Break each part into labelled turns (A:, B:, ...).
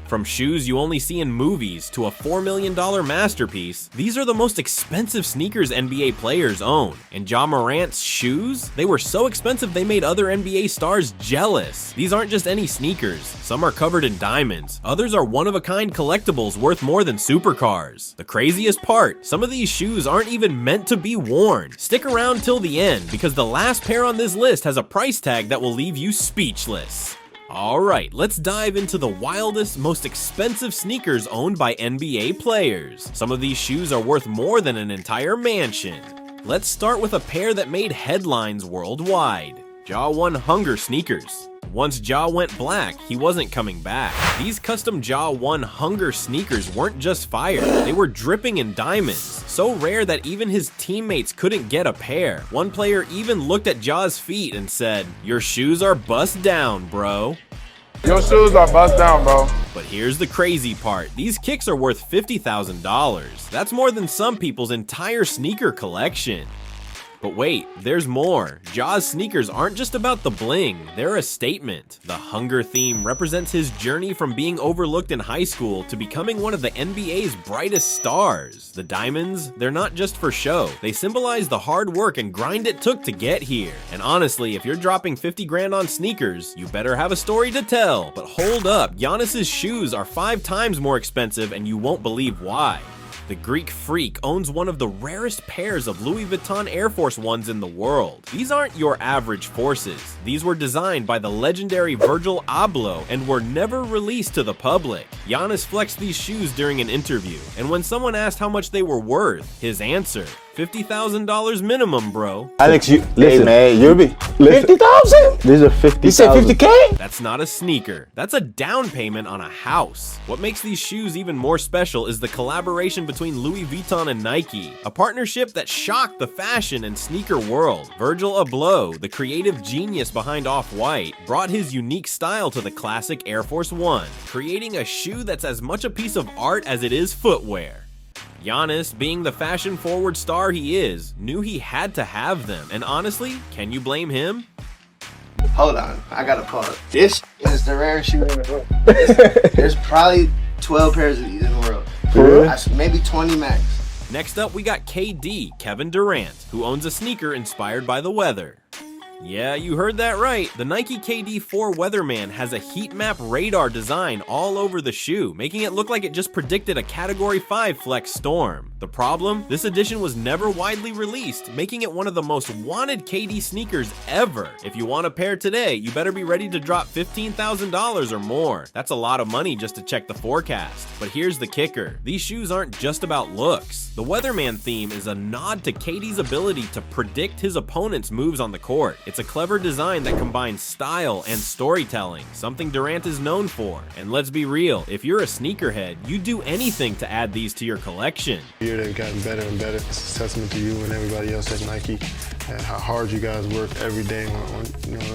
A: From shoes you only see in movies to a $4 million masterpiece, these are the most expensive sneakers NBA players own. And Ja Morant's shoes? They were so expensive they made other NBA stars jealous. These aren't just any sneakers. Some are covered in diamonds. Others are one-of-a-kind collectibles worth more than supercars. The craziest part, some of these shoes aren't even meant to be worn. Stick around till the end, because the last pair on this list has a price tag that will leave you speechless. Alright, let's dive into the wildest, most expensive sneakers owned by NBA players. Some of these shoes are worth more than an entire mansion. Let's start with a pair that made headlines worldwide. Ja 1 Hunger sneakers. Once Ja went black, he wasn't coming back. These custom Ja 1 Hunger sneakers weren't just fire, they were dripping in diamonds. So rare that even his teammates couldn't get a pair. One player even looked at Ja's feet and said, "Your shoes are bust down, bro."
B: Your shoes are bust down, bro.
A: But here's the crazy part. These kicks are worth $50,000. That's more than some people's entire sneaker collection. But wait, there's more. Ja's sneakers aren't just about the bling, they're a statement. The hunger theme represents his journey from being overlooked in high school to becoming one of the NBA's brightest stars. The diamonds, they're not just for show. They symbolize the hard work and grind it took to get here. And honestly, if you're dropping 50 grand on sneakers, you better have a story to tell. But hold up, Giannis's shoes are 5 times more expensive and you won't believe why. The Greek freak owns one of the rarest pairs of Louis Vuitton Air Force Ones in the world. These aren't your average forces. These were designed by the legendary Virgil Abloh and were never released to the public. Giannis flexed these shoes during an interview, and when someone asked how much they were worth, his answer: $50,000 minimum, bro.
C: Alex, you
D: Hey
C: listen,
D: man, you'll be
C: 50,000. These are 50,000.
D: You said 50K?
A: That's not a sneaker. That's a down payment on a house. What makes these shoes even more special is the collaboration between Louis Vuitton and Nike, a partnership that shocked the fashion and sneaker world. Virgil Abloh, the creative genius behind Off-White, brought his unique style to the classic Air Force One, creating a shoe that's as much a piece of art as it is footwear. Giannis, being the fashion-forward star he is, knew he had to have them, and honestly, can you blame him?
E: Hold on, I gotta pause. This is the rarest shoe in the world. There's probably 12 pairs of these in the world.
D: For real?
E: Maybe 20 max.
A: Next up, we got KD, Kevin Durant, who owns a sneaker inspired by the weather. Yeah, you heard that right. The Nike KD4 Weatherman has a heat map radar design all over the shoe, making it look like it just predicted a Category 5 flex storm. The problem? This edition was never widely released, making it one of the most wanted KD sneakers ever. If you want a pair today, you better be ready to drop $15,000 or more. That's a lot of money just to check the forecast. But here's the kicker. These shoes aren't just about looks. The Weatherman theme is a nod to KD's ability to predict his opponent's moves on the court. It's a clever design that combines style and storytelling, something Durant is known for. And let's be real, if you're a sneakerhead, you'd do anything to add these to your collection.
F: They've gotten better and better. It's a testament to you and everybody else at Nike and how hard you guys work every day on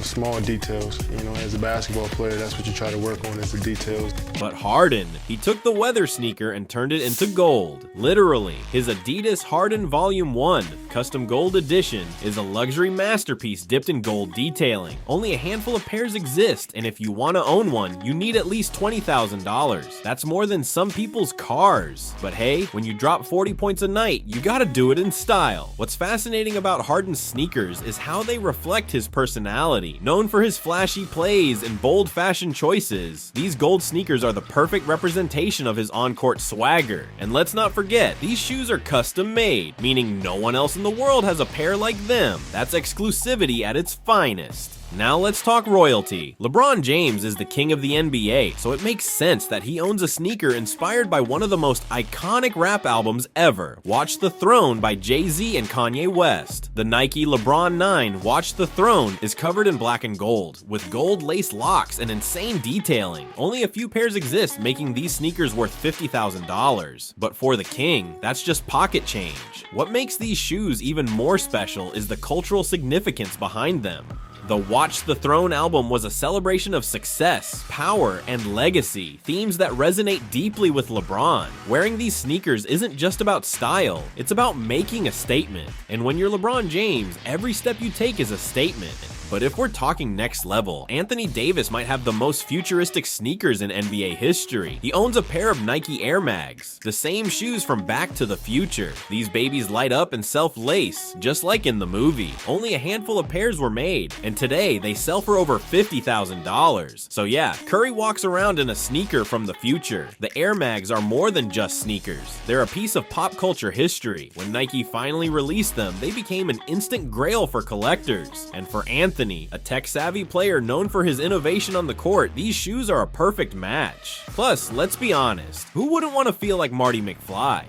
F: small details. You know, as a basketball player, that's what you try to work on, is the details.
A: But Harden, he took the weather sneaker and turned it into gold. Literally, his Adidas Harden Volume 1 Custom Gold Edition is a luxury masterpiece dipped in gold detailing. Only a handful of pairs exist, and if you want to own one, you need at least $20,000. That's more than some people's cars. But hey, when you drop 40 points a night, you gotta do it in style. What's fascinating about Harden's sneakers is how they reflect his personality. Known for his flashy plays and bold fashion choices, these gold sneakers are the perfect representation of his on-court swagger. And let's not forget, these shoes are custom made, meaning no one else in the world has a pair like them. That's exclusivity at its finest. Now let's talk royalty. LeBron James is the king of the NBA, so it makes sense that he owns a sneaker inspired by one of the most iconic rap albums ever, Watch the Throne by Jay-Z and Kanye West. The Nike LeBron 9 Watch the Throne is covered in black and gold, with gold lace locks and insane detailing. Only a few pairs exist, making these sneakers worth $50,000. But for the king, that's just pocket change. What makes these shoes even more special is the cultural significance behind them. The Watch the Throne album was a celebration of success, power, and legacy, themes that resonate deeply with LeBron. Wearing these sneakers isn't just about style, it's about making a statement. And when you're LeBron James, every step you take is a statement. But if we're talking next level, Anthony Davis might have the most futuristic sneakers in NBA history. He owns a pair of Nike Air Mags, the same shoes from Back to the Future. These babies light up and self-lace, just like in the movie. Only a handful of pairs were made, and today they sell for over $50,000. So yeah, Curry walks around in a sneaker from the future. The Air Mags are more than just sneakers. They're a piece of pop culture history. When Nike finally released them, they became an instant grail for collectors. And for Anthony, a tech-savvy player known for his innovation on the court, these shoes are a perfect match. Plus, let's be honest, who wouldn't want to feel like Marty McFly?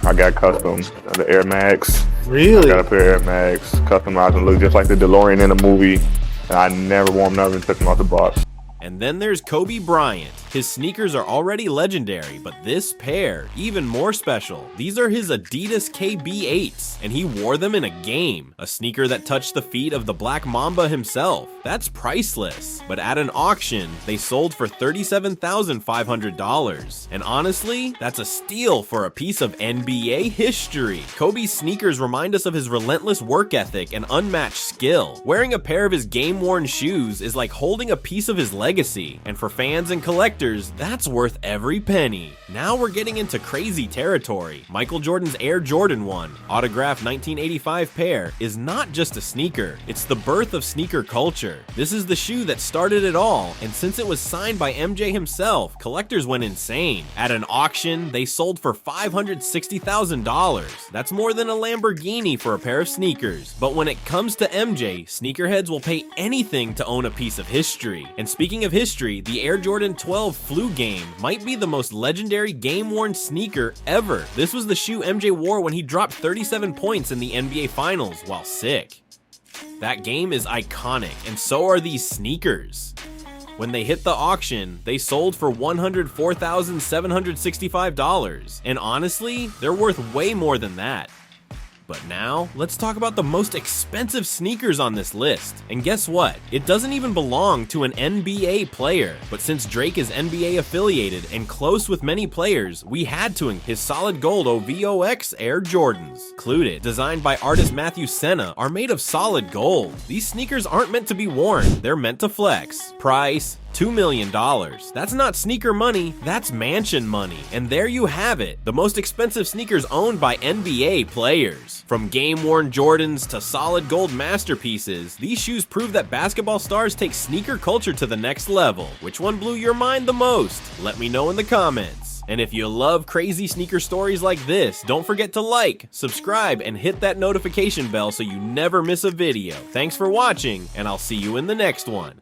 B: I got custom, the Air Max.
D: Really?
B: I got a pair of Air Max, customized and look just like the DeLorean in the movie. And I never wore them, never took them out the box.
A: And then there's Kobe Bryant. His sneakers are already legendary, but this pair, even more special. These are his Adidas KB8s, and he wore them in a game. A sneaker that touched the feet of the Black Mamba himself. That's priceless. But at an auction, they sold for $37,500. And honestly, that's a steal for a piece of NBA history. Kobe's sneakers remind us of his relentless work ethic and unmatched skill. Wearing a pair of his game-worn shoes is like holding a piece of his legacy. And for fans and collectors, that's worth every penny. Now we're getting into crazy territory. Michael Jordan's Air Jordan 1, autographed 1985 pair, is not just a sneaker, it's the birth of sneaker culture. This is the shoe that started it all, and since it was signed by MJ himself, collectors went insane. At an auction, they sold for $560,000. That's more than a Lamborghini for a pair of sneakers. But when it comes to MJ, sneakerheads will pay anything to own a piece of history. And speaking of history, the Air Jordan 12 Flu Game might be the most legendary game-worn sneaker ever. This was the shoe MJ wore when he dropped 37 points in the NBA Finals while sick. That game is iconic, and so are these sneakers. When they hit the auction, they sold for $104,765, and honestly, they're worth way more than that. But now, let's talk about the most expensive sneakers on this list. And guess what? It doesn't even belong to an NBA player. But since Drake is NBA affiliated and close with many players, we had to include his solid gold OVOX Air Jordans. Included, designed by artist Matthew Senna, are made of solid gold. These sneakers aren't meant to be worn, they're meant to flex. Price, $2 million. That's not sneaker money, that's mansion money. And there you have it, the most expensive sneakers owned by NBA players. From game-worn Jordans to solid gold masterpieces, these shoes prove that basketball stars take sneaker culture to the next level. Which one blew your mind the most? Let me know in the comments. And if you love crazy sneaker stories like this, don't forget to like, subscribe, and hit that notification bell so you never miss a video. Thanks for watching, and I'll see you in the next one.